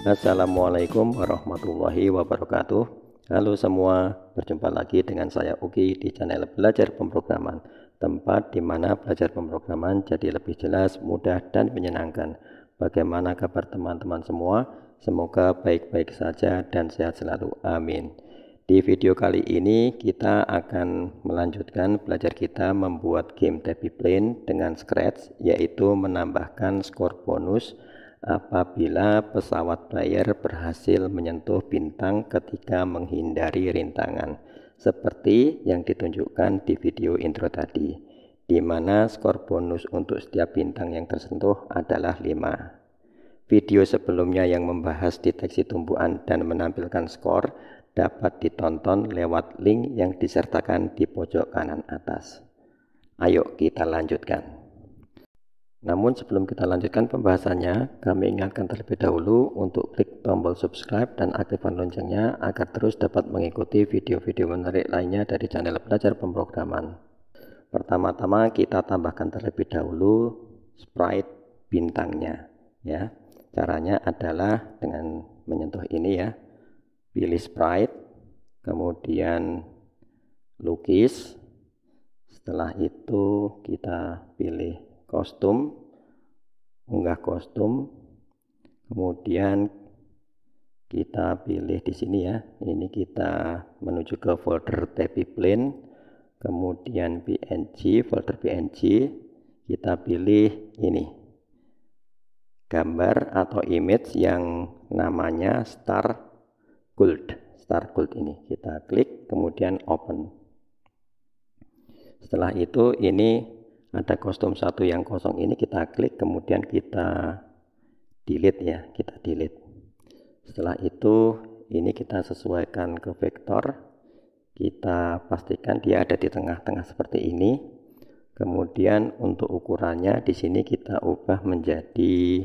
Assalamualaikum warahmatullahi wabarakatuh. Halo semua, berjumpa lagi dengan saya Uki di channel Belajar Pemrograman, tempat di mana belajar pemrograman jadi lebih jelas, mudah, dan menyenangkan. Bagaimana kabar teman-teman semua? Semoga baik-baik saja dan sehat selalu. Amin. Di video kali ini kita akan melanjutkan belajar kita membuat game Tabyplane dengan Scratch, yaitu menambahkan skor bonus apabila pesawat player berhasil menyentuh bintang ketika menghindari rintangan, seperti yang ditunjukkan di video intro tadi, di mana skor bonus untuk setiap bintang yang tersentuh adalah 5. Video sebelumnya yang membahas deteksi tumbuhan dan menampilkan skor dapat ditonton lewat link yang disertakan di pojok kanan atas. Ayo kita lanjutkan. Namun sebelum kita lanjutkan pembahasannya, kami ingatkan terlebih dahulu untuk klik tombol subscribe dan aktifkan loncengnya agar terus dapat mengikuti video-video menarik lainnya dari channel Belajar Pemrograman. Pertama-tama kita tambahkan terlebih dahulu sprite bintangnya, ya. Caranya adalah dengan menyentuh ini, ya. Pilih sprite, kemudian lukis. Setelah itu kita pilih kostum, unggah kostum, kemudian kita pilih di sini, ya. Ini kita menuju ke folder Tabyplane, kemudian PNG, folder PNG, kita pilih ini, gambar atau image yang namanya Star Gold ini kita klik, kemudian open. Setelah itu ini ada kostum satu yang kosong, ini kita klik, kemudian kita delete, ya, kita delete. Setelah itu ini kita sesuaikan ke vektor, kita pastikan dia ada di tengah-tengah seperti ini. Kemudian untuk ukurannya di sini kita ubah menjadi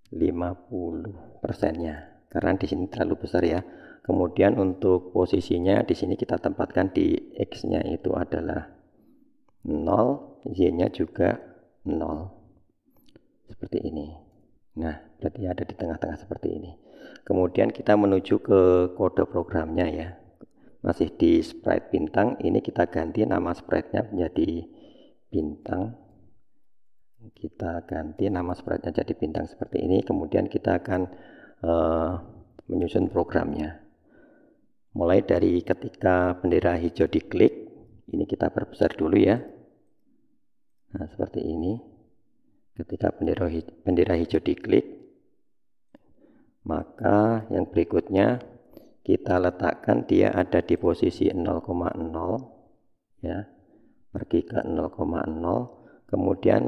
50%-nya, karena di sini terlalu besar, ya. Kemudian untuk posisinya di sini kita tempatkan di X-nya itu adalah 0, Y-nya juga 0. Seperti ini. Nah, berarti ada di tengah-tengah seperti ini. Kemudian kita menuju ke kode programnya, ya. Masih di sprite bintang, ini kita ganti nama sprite-nya menjadi bintang. Kita ganti nama sprite-nya jadi bintang seperti ini. Kemudian kita akan menyusun programnya. Mulai dari ketika bendera hijau diklik, ini kita perbesar dulu, ya. Nah, seperti ini. Ketika bendera hijau diklik, maka yang berikutnya kita letakkan dia ada di posisi 0,0, ya. Pergi ke 0,0. Kemudian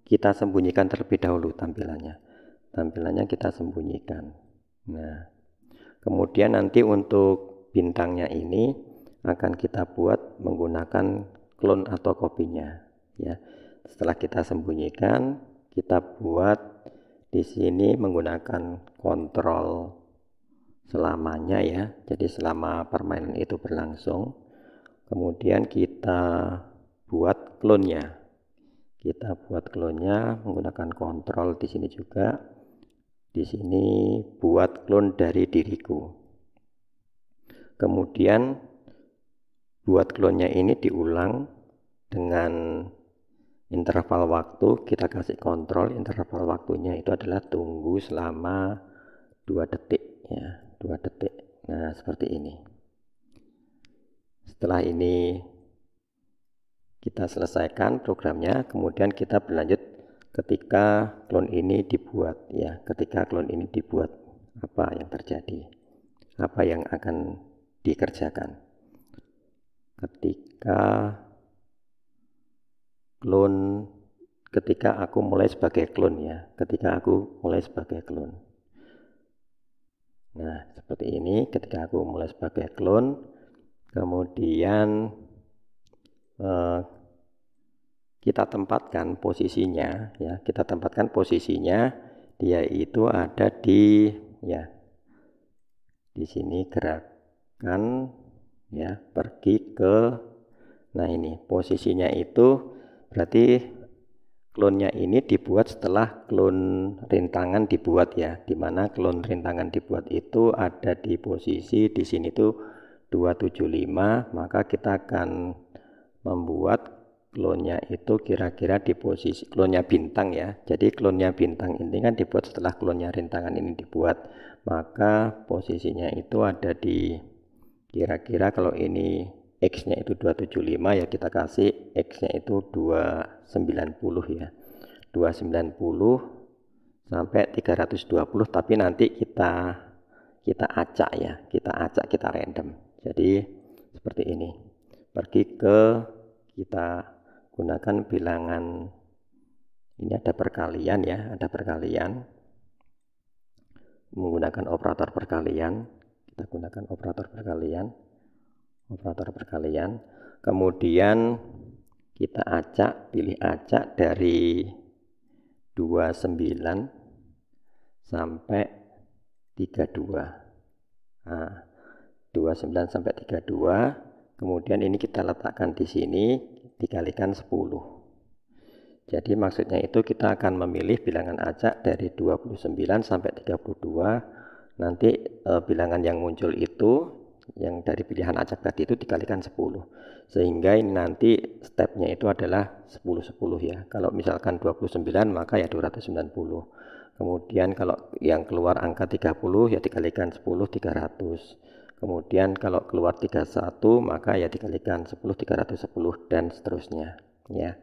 kita sembunyikan terlebih dahulu tampilannya. Tampilannya kita sembunyikan. Nah, kemudian nanti untuk bintangnya ini akan kita buat menggunakan clone atau kopinya, ya. Setelah kita sembunyikan, kita buat di sini menggunakan kontrol selamanya, ya. Jadi selama permainan itu berlangsung. Kemudian kita buat clone-nya. Kita buat clone-nya menggunakan kontrol di sini juga. Di sini buat clone dari diriku. Kemudian buat clone-nya ini diulang dengan interval waktu, kita kasih kontrol interval waktunya itu adalah tunggu selama 2 detik, ya, 2 detik. Nah, seperti ini. Setelah ini kita selesaikan programnya, kemudian kita berlanjut ketika clone ini dibuat, ya. Ketika clone ini dibuat, apa yang terjadi? Apa yang akan dikerjakan? Ketika aku mulai sebagai clone, ya. Ketika aku mulai sebagai clone. Nah, seperti ini. Ketika aku mulai sebagai clone, kemudian kita tempatkan posisinya, ya. Kita tempatkan posisinya, dia itu ada di, ya, di sini gerakan, ya, pergi ke, nah ini posisinya itu berarti Klonnya ini dibuat setelah klon rintangan dibuat ya, dimana klon rintangan dibuat itu ada di posisi di sini tuh 275, maka kita akan membuat klonnya itu kira-kira di posisi klonnya bintang ya. Jadi klonnya bintang ini kan dibuat setelah klonnya rintangan ini dibuat, maka posisinya itu ada di kira-kira kalau ini X-nya itu 275 ya, kita kasih X-nya itu 290 ya. 290 sampai 320, tapi nanti kita acak ya, kita random. Jadi seperti ini. Pergi ke, kita gunakan bilangan, ini ada perkalian ya, ada perkalian. Menggunakan operator perkalian, kita gunakan operator perkalian. Kemudian kita acak, pilih acak dari 29 sampai 32. Nah, 29 sampai 32, kemudian ini kita letakkan di sini dikalikan 10. Jadi maksudnya itu kita akan memilih bilangan acak dari 29 sampai 32. Nanti bilangan yang muncul itu, yang dari pilihan acak tadi itu dikalikan 10. Sehingga ini nanti stepnya itu adalah 10-10 ya. Kalau misalkan 29 maka ya 290. Kemudian kalau yang keluar angka 30 ya dikalikan 10, 300. Kemudian kalau keluar 31 maka ya dikalikan 10, 310 dan seterusnya ya.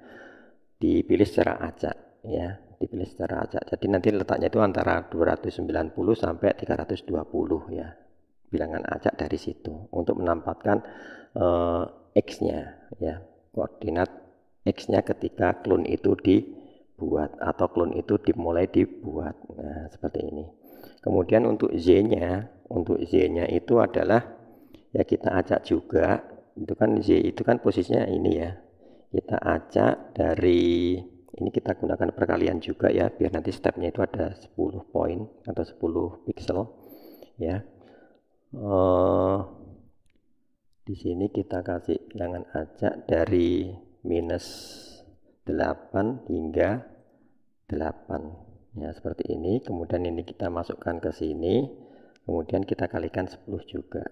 Dipilih secara acak ya, dipilih secara acak. Jadi nanti letaknya itu antara 290 sampai 320 ya. Bilangan acak dari situ untuk menempatkan X-nya ya, koordinat X-nya ketika klon itu dibuat atau klon itu dimulai dibuat. Nah, seperti ini. Kemudian untuk Z-nya, itu adalah ya kita acak juga. Itu kan Z itu kan posisinya ini ya. Kita acak dari ini, kita gunakan perkalian juga ya, biar nanti stepnya itu ada 10 poin atau 10 pixel ya. Di sini kita kasih bilangan acak dari -8 hingga 8 ya, seperti ini. Kemudian ini kita masukkan ke sini, kemudian kita kalikan 10 juga,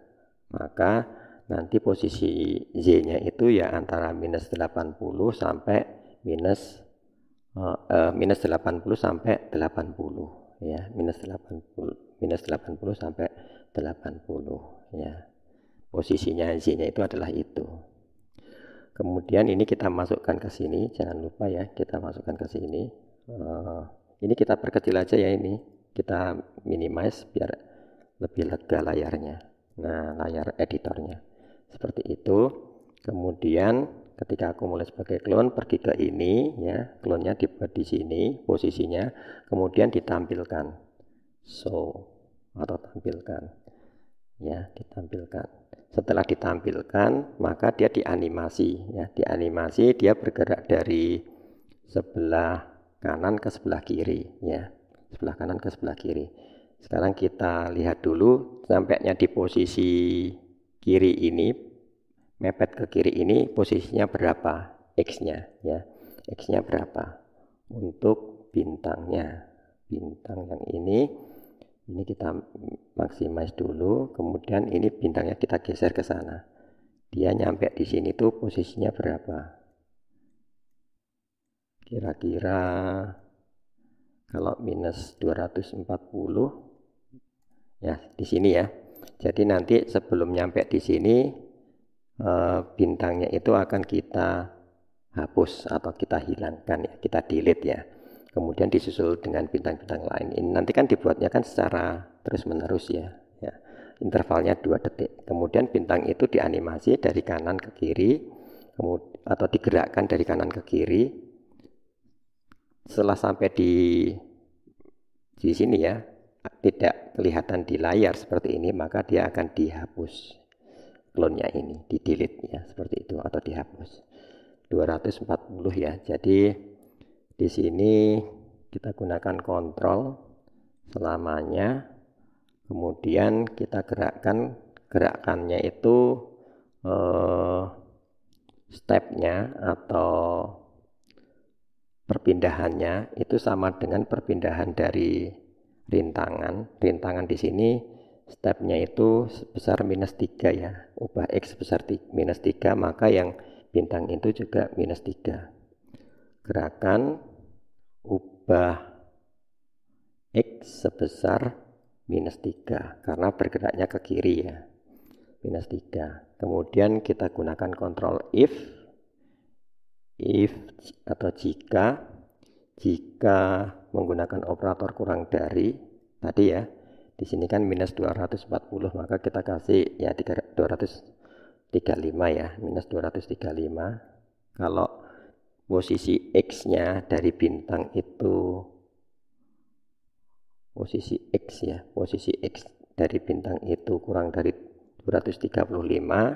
maka nanti posisi Z-nya itu ya antara -80 sampai -80 sampai 80 ya, -80 sampai 80 ya. Posisinya Z-nya itu adalah itu. Kemudian ini kita masukkan ke sini, jangan lupa ya, kita masukkan ke sini. Ini kita perkecil aja ya, ini kita minimize biar lebih lega layarnya. Nah, layar editornya seperti itu. Kemudian ketika aku mulai sebagai klon, pergi ke ini ya, klonnya dibuat di sini posisinya, kemudian ditampilkan show atau tampilkan ya, ditampilkan. Setelah ditampilkan maka dia dianimasi ya, dianimasi dia bergerak dari sebelah kanan ke sebelah kiri ya, sebelah kanan ke sebelah kiri. Sekarang kita lihat dulu sampainya di posisi kiri ini, mepet ke kiri ini posisinya berapa X-nya ya, X-nya berapa untuk bintangnya. Bintang yang ini kita maximize dulu, kemudian ini bintangnya kita geser ke sana. Dia nyampe di sini tuh posisinya berapa? Kira-kira kalau -240 ya di sini ya. Jadi nanti sebelum nyampe di sini bintangnya itu akan kita hapus atau kita hilangkan ya, kita delete ya. Kemudian disusul dengan bintang-bintang lain. Ini nanti kan dibuatnya kan secara terus-menerus ya. Intervalnya 2 detik. Kemudian bintang itu dianimasi dari kanan ke kiri, atau digerakkan dari kanan ke kiri. Setelah sampai di sini ya, tidak kelihatan di layar seperti ini, maka dia akan dihapus. Klonnya ini di delete ya, seperti itu, atau dihapus. 240 ya. Jadi di sini kita gunakan kontrol selamanya, kemudian kita gerakkan, gerakannya itu stepnya atau perpindahannya itu sama dengan perpindahan dari rintangan. Rintangan di sini stepnya itu sebesar -3 ya. Ubah X sebesar -3, maka yang bintang itu juga -3. Gerakan ubah X sebesar -3 karena bergeraknya ke kiri ya. -3. Kemudian kita gunakan kontrol if atau jika menggunakan operator kurang dari tadi ya. Di sini kan -240, maka kita kasih ya 235 ya, -235. Kalau posisi X-nya dari bintang itu posisi X dari bintang itu kurang dari 235,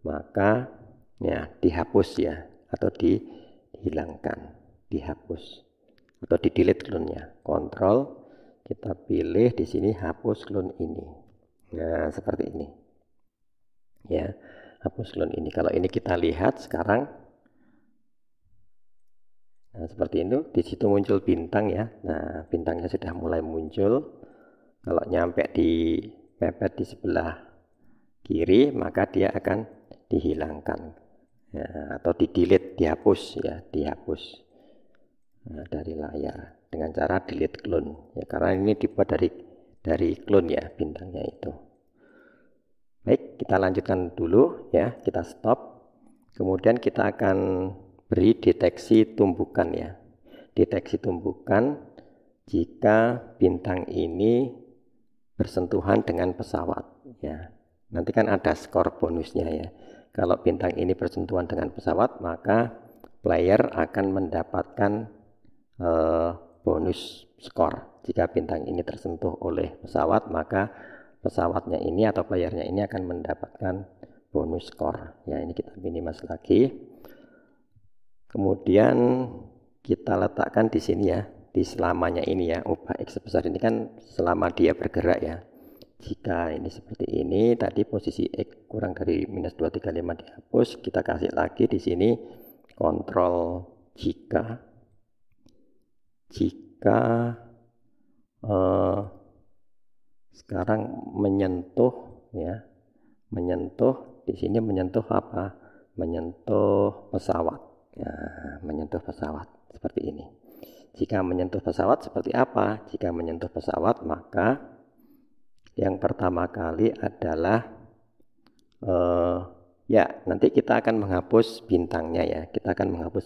maka ya dihapus ya, atau dihilangkan, dihapus atau di delete clone-nya. Kontrol, kita pilih di sini hapus clone ini. Nah, seperti ini. Ya, hapus clone ini. Kalau ini kita lihat sekarang, nah seperti itu, di situ muncul bintang ya. Nah, bintangnya sudah mulai muncul. Kalau nyampe di mepet di sebelah kiri, maka dia akan dihilangkan ya, atau di delete, dihapus ya, dihapus dari layar dengan cara delete clone ya, karena ini dibuat dari clone ya bintangnya itu. Baik, kita lanjutkan dulu ya, kita stop. Kemudian kita akan beri deteksi tumbukan ya. Deteksi tumbukan jika bintang ini bersentuhan dengan pesawat ya. Nanti kan ada skor bonusnya ya. Kalau bintang ini bersentuhan dengan pesawat, maka player akan mendapatkan bonus skor. Jika bintang ini tersentuh oleh pesawat, maka pesawatnya ini atau playernya ini akan mendapatkan bonus skor ya. Ini kita minimize lagi. Kemudian kita letakkan di sini ya, di selamanya ini ya, ubah X sebesar ini kan selama dia bergerak ya. Jika ini seperti ini, tadi posisi X kurang dari -235 dihapus, kita kasih lagi di sini kontrol jika sekarang menyentuh ya, menyentuh di sini, menyentuh apa? Menyentuh pesawat ya, menyentuh pesawat seperti ini. Jika menyentuh pesawat seperti apa? Jika menyentuh pesawat, maka yang pertama kali adalah ya, nanti kita akan menghapus bintangnya ya. Kita akan menghapus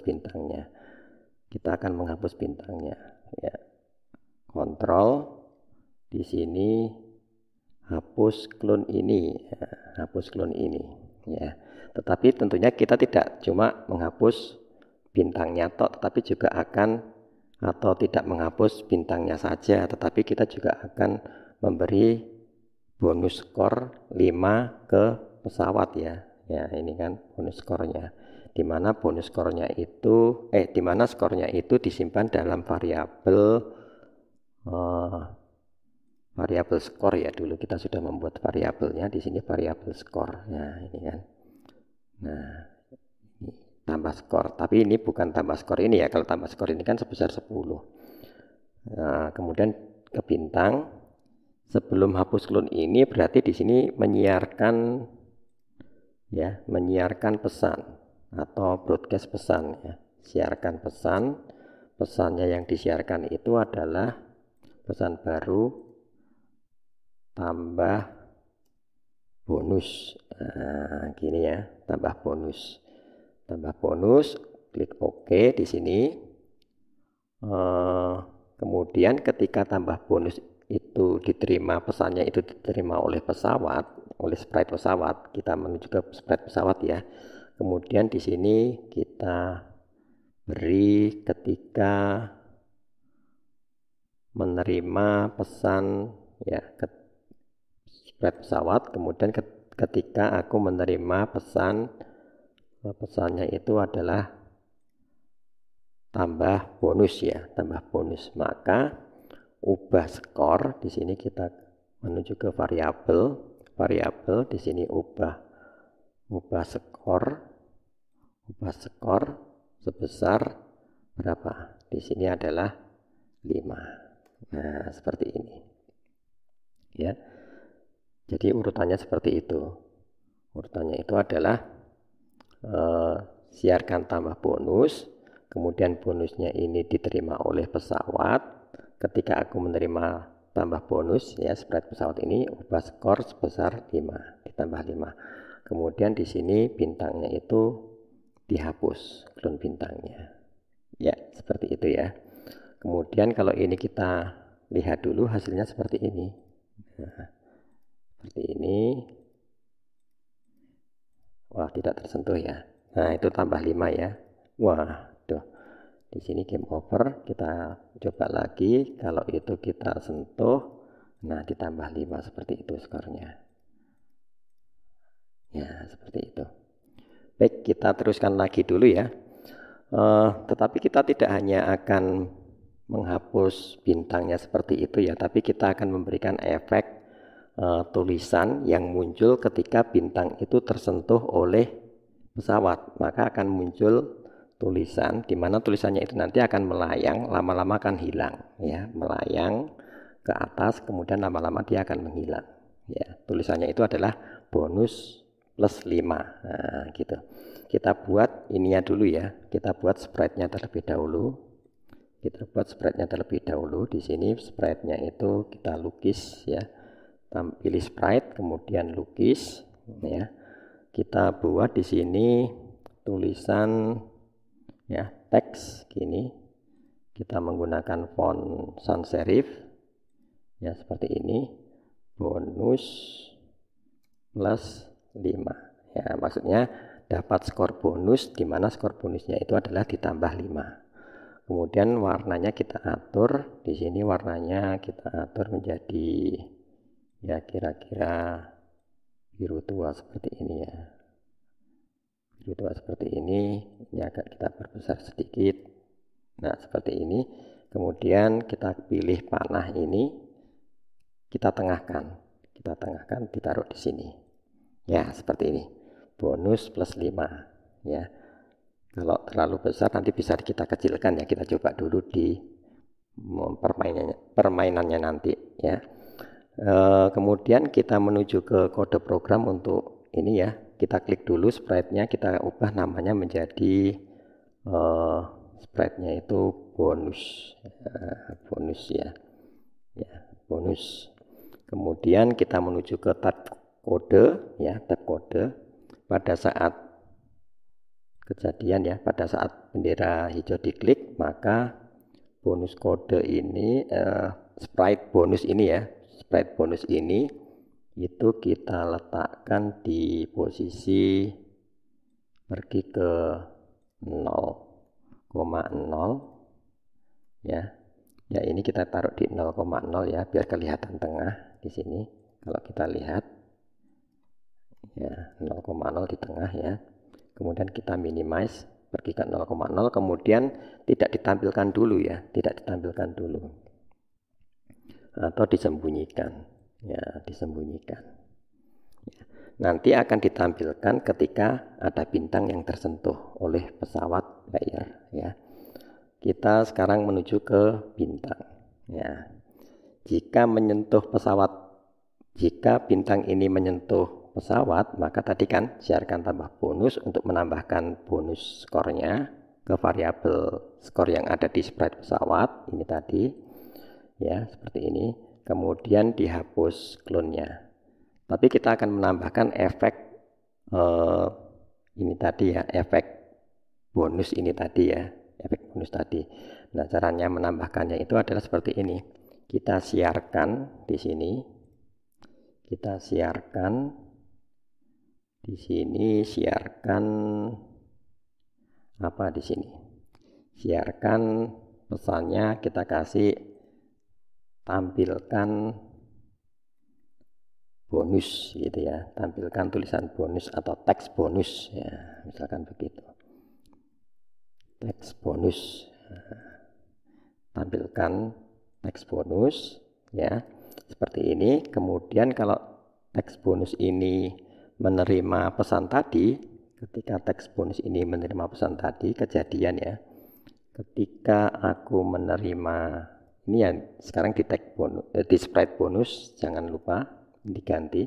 bintangnya. Ya. Kontrol di sini hapus clone ini ya, hapus clone ini ya. Tetapi tentunya kita tidak cuma menghapus bintangnya tok, tetapi juga akan, atau tidak menghapus bintangnya saja, tetapi kita juga akan memberi bonus skor 5 ke pesawat ya. Ya, ini kan bonus skornya. Di mana bonus skornya itu di mana skornya itu disimpan dalam variabel variabel skor ya. Dulu kita sudah membuat variabelnya, di sini variabel skor. Nah, ini kan. Nah, ini tambah skor, tapi ini bukan tambah skor ini ya. Kalau tambah skor ini kan sebesar 10. Nah, kemudian ke bintang. Sebelum hapus clone ini berarti di sini menyiarkan ya, menyiarkan pesan atau broadcast pesan ya. Siarkan pesan. Pesannya yang disiarkan itu adalah pesan baru tambah bonus. Nah, gini ya, tambah bonus. Tambah bonus, klik OK di sini. Kemudian ketika tambah bonus itu diterima, pesannya itu diterima oleh pesawat, oleh sprite pesawat, kita menuju ke sprite pesawat ya. Kemudian di sini kita beri ketika menerima pesan ya ke sprite pesawat. Kemudian ketika aku menerima pesan, pesannya itu adalah tambah bonus ya, tambah bonus, maka ubah skor. Di sini kita menuju ke variabel di sini ubah skor sebesar berapa? Di sini adalah 5. Nah, seperti ini. Ya. Jadi urutannya seperti itu. Urutannya itu adalah siarkan tambah bonus, kemudian bonusnya ini diterima oleh pesawat. Ketika aku menerima tambah bonus, ya, spread pesawat ini ubah skor sebesar 5, ditambah 5. Kemudian di sini bintangnya itu dihapus, klon bintangnya. Ya, seperti itu ya. Kemudian kalau ini kita lihat dulu hasilnya seperti ini. Nah, seperti ini. Wah, tidak tersentuh ya. Nah, itu tambah 5 ya. Wah, tuh. Di sini game over. Kita coba lagi. Kalau itu kita sentuh, nah ditambah 5 seperti itu skornya. Ya, seperti itu. Baik, kita teruskan lagi dulu ya. Tetapi kita tidak hanya akan menghapus bintangnya seperti itu ya, tapi kita akan memberikan efek tulisan yang muncul ketika bintang itu tersentuh oleh pesawat. Maka akan muncul tulisan, di mana tulisannya itu nanti akan melayang, lama-lama akan hilang ya, melayang ke atas, kemudian lama-lama dia akan menghilang ya. Tulisannya itu adalah bonus plus 5. Nah, gitu. Kita buat ininya dulu ya. Kita buat sprite-nya terlebih dahulu. Kita buat sprite-nya terlebih dahulu. Di sini sprite-nya itu kita lukis ya. Pilih sprite, kemudian lukis ya. Kita buat di sini tulisan ya, teks gini. Kita menggunakan font sans serif ya, seperti ini. Bonus plus 5 ya, maksudnya dapat skor bonus, di mana skor bonusnya itu adalah ditambah 5. Kemudian warnanya kita atur. Di sini warnanya kita atur menjadi ya kira-kira biru tua seperti ini ya. Biru tua seperti ini agak kita perbesar sedikit. Nah, seperti ini. Kemudian kita pilih panah ini, kita tengahkan. Kita tengahkan, ditaruh di sini. Ya, seperti ini. Bonus plus 5 ya. Kalau terlalu besar nanti bisa kita kecilkan ya. Kita coba dulu di permainannya nanti ya. Kemudian kita menuju ke kode program untuk ini ya. Kita klik dulu sprite-nya, kita ubah namanya menjadi sprite-nya itu bonus. Bonus ya. Ya, bonus. Kemudian kita menuju ke tab kode ya, tab kode. Pada saat kejadian ya, pada saat bendera hijau diklik, maka bonus kode ini sprite bonus ini ya, sprite bonus ini itu kita letakkan di posisi pergi ke 0,0 ya. Ya, ini kita taruh di 0,0 ya, biar kelihatan tengah di sini. Kalau kita lihat ya, 0,0 di tengah ya. Kemudian kita minimize, pergi ke 0,0, kemudian tidak ditampilkan dulu ya, tidak ditampilkan dulu. Atau disembunyikan. Ya, disembunyikan. Ya. Nanti akan ditampilkan ketika ada bintang yang tersentuh oleh pesawat player ya. Kita sekarang menuju ke bintang ya. Jika bintang ini menyentuh pesawat, maka tadi kan siarkan tambah bonus untuk menambahkan bonus skornya ke variabel skor yang ada di sprite pesawat ini tadi ya, seperti ini. Kemudian dihapus klonnya, tapi kita akan menambahkan efek ini tadi ya, efek bonus ini tadi ya, efek bonus tadi. Nah, caranya menambahkannya itu adalah seperti ini. Kita siarkan di sini, kita siarkan di sini, siarkan apa di sini? Siarkan pesannya, kita kasih tampilkan bonus gitu ya, tampilkan tulisan bonus atau teks bonus ya, misalkan begitu. Teks bonus, tampilkan teks bonus ya, seperti ini. Kemudian kalau teks bonus ini menerima pesan tadi, ketika teks bonus ini menerima pesan tadi, kejadian ya, ketika aku menerima ini ya, sekarang di tag bonus, di sprite bonus jangan lupa diganti.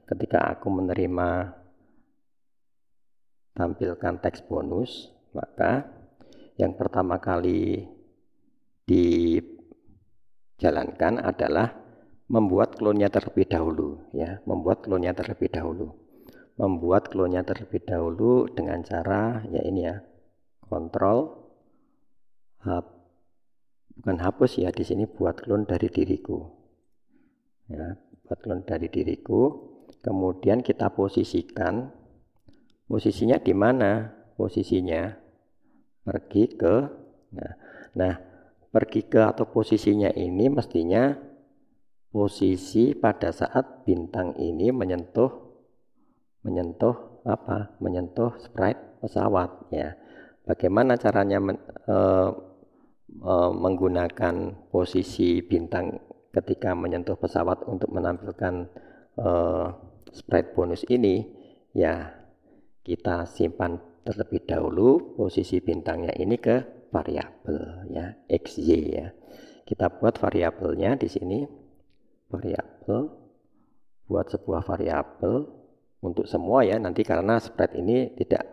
Ketika aku menerima tampilkan teks bonus, maka yang pertama kali dijalankan adalah membuat klonnya terlebih dahulu ya, membuat klonnya terlebih dahulu dengan cara ya ini ya, kontrol bukan hapus ya, di sini buat klon dari diriku ya, buat klon dari diriku. Kemudian kita posisikan, posisinya di mana? Posisinya pergi ke nah pergi ke atau posisinya ini mestinya posisi pada saat bintang ini menyentuh apa? Menyentuh sprite pesawat ya. Bagaimana caranya menggunakan posisi bintang ketika menyentuh pesawat untuk menampilkan sprite bonus ini ya, kita simpan terlebih dahulu posisi bintangnya ini ke variabel ya, xy ya. Kita buat variabelnya di sini, variabel, buat sebuah variabel untuk semua ya nanti, karena sprite ini tidak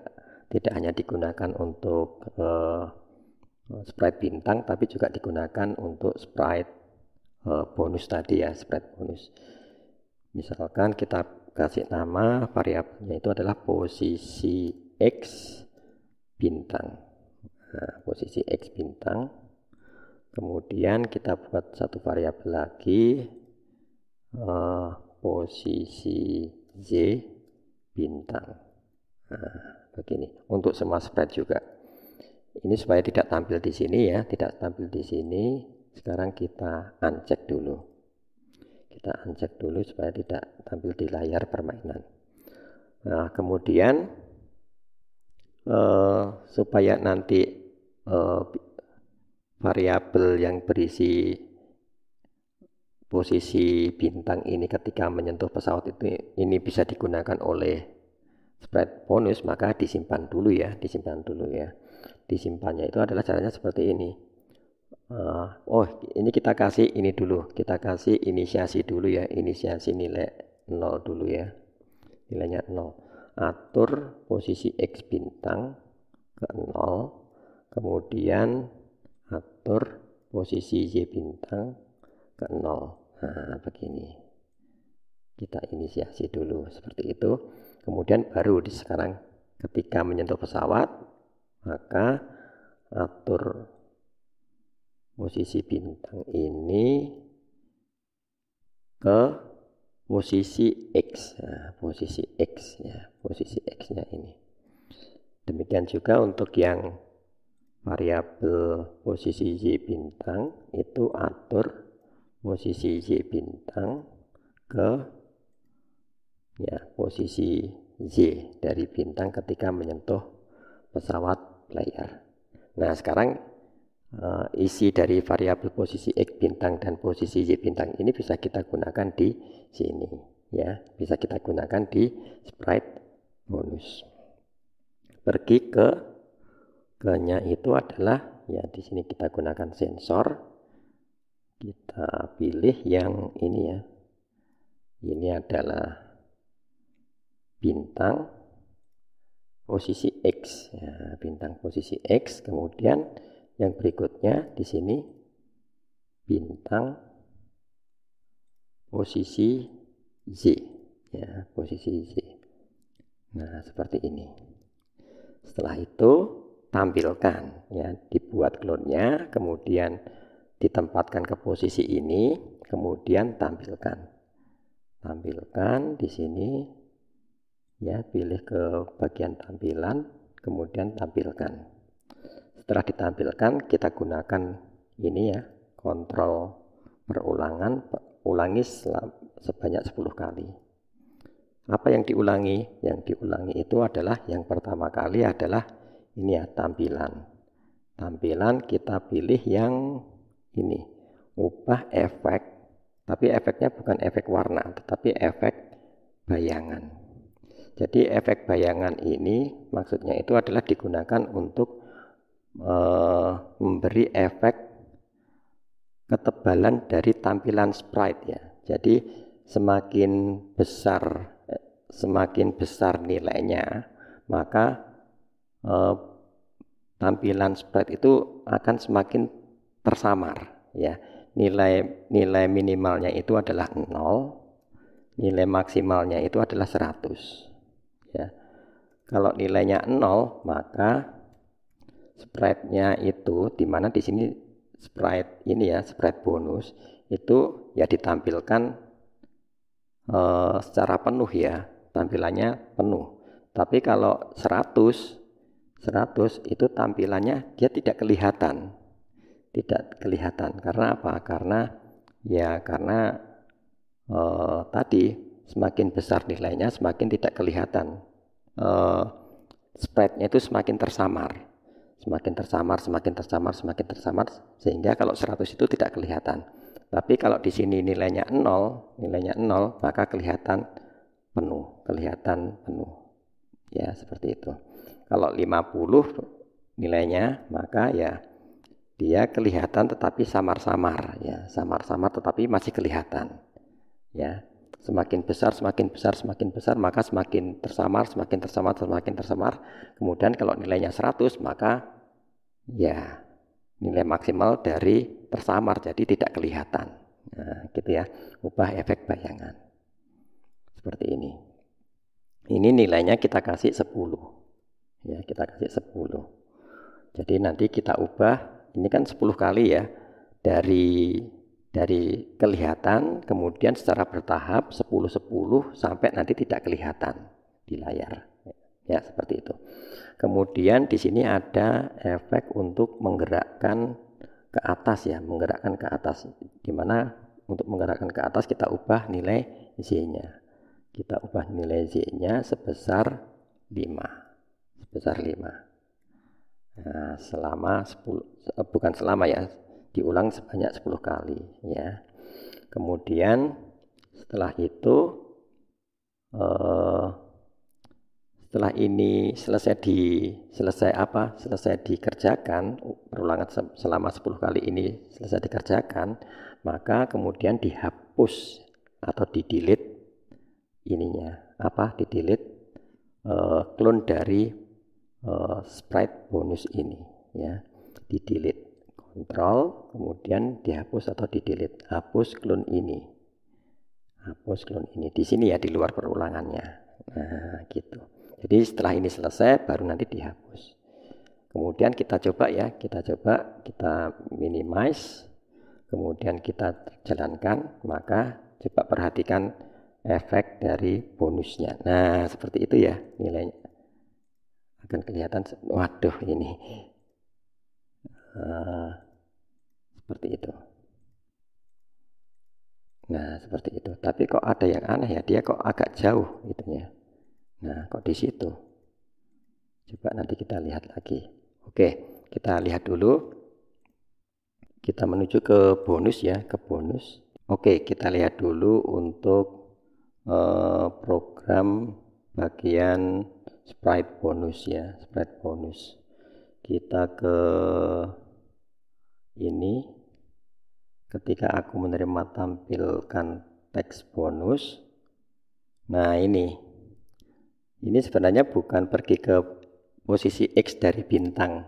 hanya digunakan untuk sprite bintang, tapi juga digunakan untuk sprite bonus tadi ya, sprite bonus. Misalkan kita kasih nama variabelnya itu adalah posisi x bintang. Nah, posisi x bintang. Kemudian kita buat satu variabel lagi, posisi y bintang. Nah, begini untuk semua sprite juga. Ini supaya tidak tampil di sini ya, tidak tampil di sini. Sekarang kita uncheck dulu. Kita uncheck dulu supaya tidak tampil di layar permainan. Nah, kemudian supaya nanti variabel yang berisi posisi bintang ini ketika menyentuh pesawat itu ini bisa digunakan oleh sprite bonus, maka disimpan dulu ya, Disimpannya itu adalah caranya seperti ini. Ini kita kasih ini dulu, kita kasih inisiasi dulu ya, inisiasi nilai 0 dulu ya, nilainya 0. Atur posisi x bintang ke 0, kemudian atur posisi y bintang ke 0. Nah, begini. Kita inisiasi dulu seperti itu. Kemudian baru sekarang ketika menyentuh pesawat, maka atur posisi bintang ini ke posisi x. Nah, posisi x ya, posisi x-nya ini. Demikian juga untuk yang variabel posisi y bintang, itu atur posisi y bintang ke ya, posisi y dari bintang ketika menyentuh pesawat layar. Nah, sekarang isi dari variabel posisi x bintang dan posisi y bintang ini bisa kita gunakan di sini ya, bisa kita gunakan di sprite bonus. Pergi ke nya itu adalah ya, di sini kita gunakan sensor. Kita pilih yang ini ya. Ini adalah bintang posisi x ya, bintang posisi x. Kemudian yang berikutnya di sini bintang posisi y ya, posisi y. Nah, seperti ini. Setelah itu tampilkan ya, dibuat klonnya, kemudian ditempatkan ke posisi ini, kemudian tampilkan di sini ya, pilih ke bagian tampilan, kemudian tampilkan. Setelah ditampilkan, kita gunakan ini ya, kontrol perulangan, ulangi sebanyak 10 kali. Apa yang diulangi? Yang diulangi itu adalah yang pertama kali adalah ini ya, tampilan kita pilih yang ini, ubah efek, tapi efeknya bukan efek warna, tetapi efek bayangan. Jadi efek bayangan ini maksudnya itu adalah digunakan untuk memberi efek ketebalan dari tampilan sprite ya. Jadi semakin besar nilainya, maka tampilan sprite itu akan semakin tersamar ya. Nilai minimalnya itu adalah 0, nilai maksimalnya itu adalah 100 ya. Kalau nilainya 0, maka sprite-nya itu, dimana di sini sprite ini ya, sprite bonus itu ya ditampilkan secara penuh ya, tampilannya penuh. Tapi kalau 100 itu tampilannya dia tidak kelihatan. Karena apa? Karena tadi semakin besar nilainya semakin tidak kelihatan. Sprite-nya itu semakin tersamar, sehingga kalau 100 itu tidak kelihatan. Tapi kalau di sini nilainya 0, maka kelihatan penuh. Ya, seperti itu. Kalau 50 nilainya, maka ya dia kelihatan tetapi samar-samar ya, tetapi masih kelihatan. Ya. Semakin besar, maka semakin tersamar. Kemudian kalau nilainya 100, maka ya nilai maksimal dari tersamar, jadi tidak kelihatan. Nah, gitu ya, ubah efek bayangan. Seperti ini. Ini nilainya kita kasih 10. Ya, kita kasih 10. Jadi nanti kita ubah, ini kan 10 kali ya, dari kelihatan, kemudian secara bertahap 10 sampai nanti tidak kelihatan di layar. Ya, seperti itu. Kemudian di sini ada efek untuk menggerakkan ke atas ya, di mana untuk menggerakkan ke atas kita ubah nilai Z-nya. Sebesar 5. Nah, diulang sebanyak 10 kali ya. Kemudian setelah itu setelah ini selesai dikerjakan, perulangan selama 10 kali ini selesai dikerjakan, maka kemudian dihapus atau di-delete clone dari sprite bonus ini ya, di-delete. Kontrol, kemudian dihapus atau di-delete. Hapus clone ini. Di sini ya, di luar perulangannya. Nah, gitu. Jadi setelah ini selesai, baru nanti dihapus. Kemudian kita coba, kita minimize, kemudian kita jalankan, maka coba perhatikan efek dari bonusnya. Nah, seperti itu ya nilainya. Akan kelihatan, waduh ini. Seperti itu. Nah, seperti itu. Tapi kok ada yang aneh ya, dia kok agak jauh itunya. Nah, kok di situ? Coba nanti kita lihat lagi. Oke, kita lihat dulu. Kita menuju ke bonus ya, ke bonus. Oke, kita lihat dulu untuk program bagian sprite bonus ya, sprite bonus. Kita ke ini, ketika aku menerima tampilkan teks bonus. Nah, ini sebenarnya bukan pergi ke posisi X dari bintang.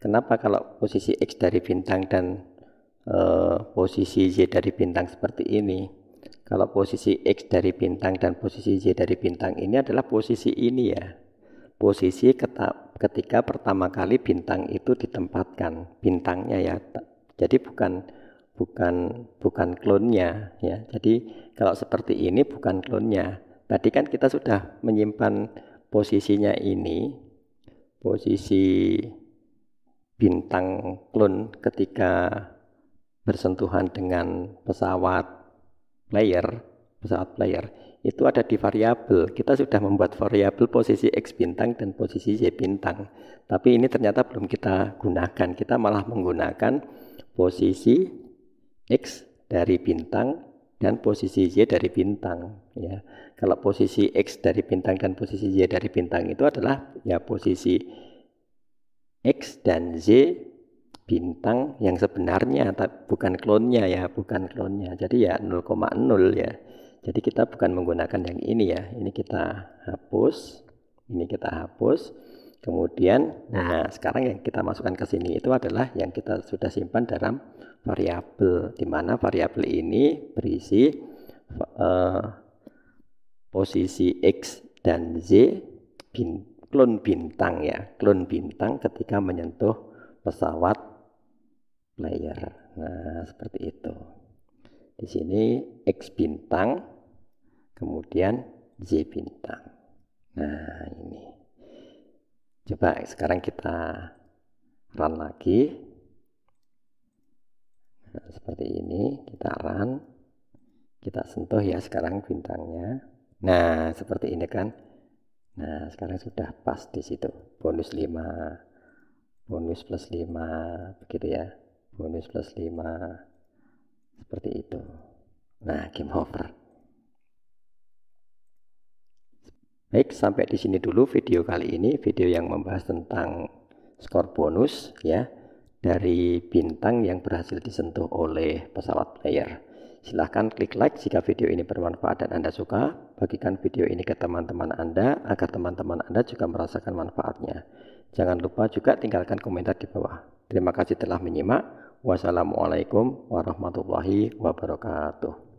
Kenapa kalau posisi X dari bintang dan posisi Y dari bintang seperti ini? Kalau posisi X dari bintang dan posisi Y dari bintang ini adalah posisi ini ya, posisi ketika pertama kali bintang itu ditempatkan, bintangnya ya. Jadi bukan klonnya ya. Jadi kalau seperti ini bukan klonnya. Tadi kan kita sudah menyimpan posisinya ini, posisi bintang klon ketika bersentuhan dengan pesawat player itu ada di variabel. Kita sudah membuat variabel posisi X bintang dan posisi Y bintang. Tapi ini ternyata belum kita gunakan. Kita malah menggunakan posisi X dari bintang dan posisi Y dari bintang ya. Kalau posisi X dari bintang dan posisi Y dari bintang itu adalah ya posisi X dan Z bintang yang sebenarnya, bukan klonnya ya, bukan klonnya. Jadi ya 0,0 ya. Jadi kita bukan menggunakan yang ini ya. Ini kita hapus, ini kita hapus. Kemudian, nah sekarang yang kita masukkan ke sini itu adalah yang kita sudah simpan dalam variabel, di mana variabel ini berisi posisi X dan Z klon bintang ya, klon bintang ketika menyentuh pesawat player. Nah, seperti itu. Di sini X bintang, kemudian Z bintang. Nah, ini. Coba sekarang kita run lagi. Nah, seperti ini, kita run. Kita sentuh ya sekarang bintangnya. Nah, seperti ini kan. Nah, sekarang sudah pas di situ. Bonus 5, bonus plus 5, begitu ya. Bonus plus 5, seperti itu. Nah, game over. Baik, sampai di sini dulu video kali ini, video yang membahas tentang skor bonus ya dari bintang yang berhasil disentuh oleh pesawat player. Silahkan klik like jika video ini bermanfaat dan Anda suka. Bagikan video ini ke teman-teman Anda agar teman-teman Anda juga merasakan manfaatnya. Jangan lupa juga tinggalkan komentar di bawah. Terima kasih telah menyimak. Wassalamualaikum warahmatullahi wabarakatuh.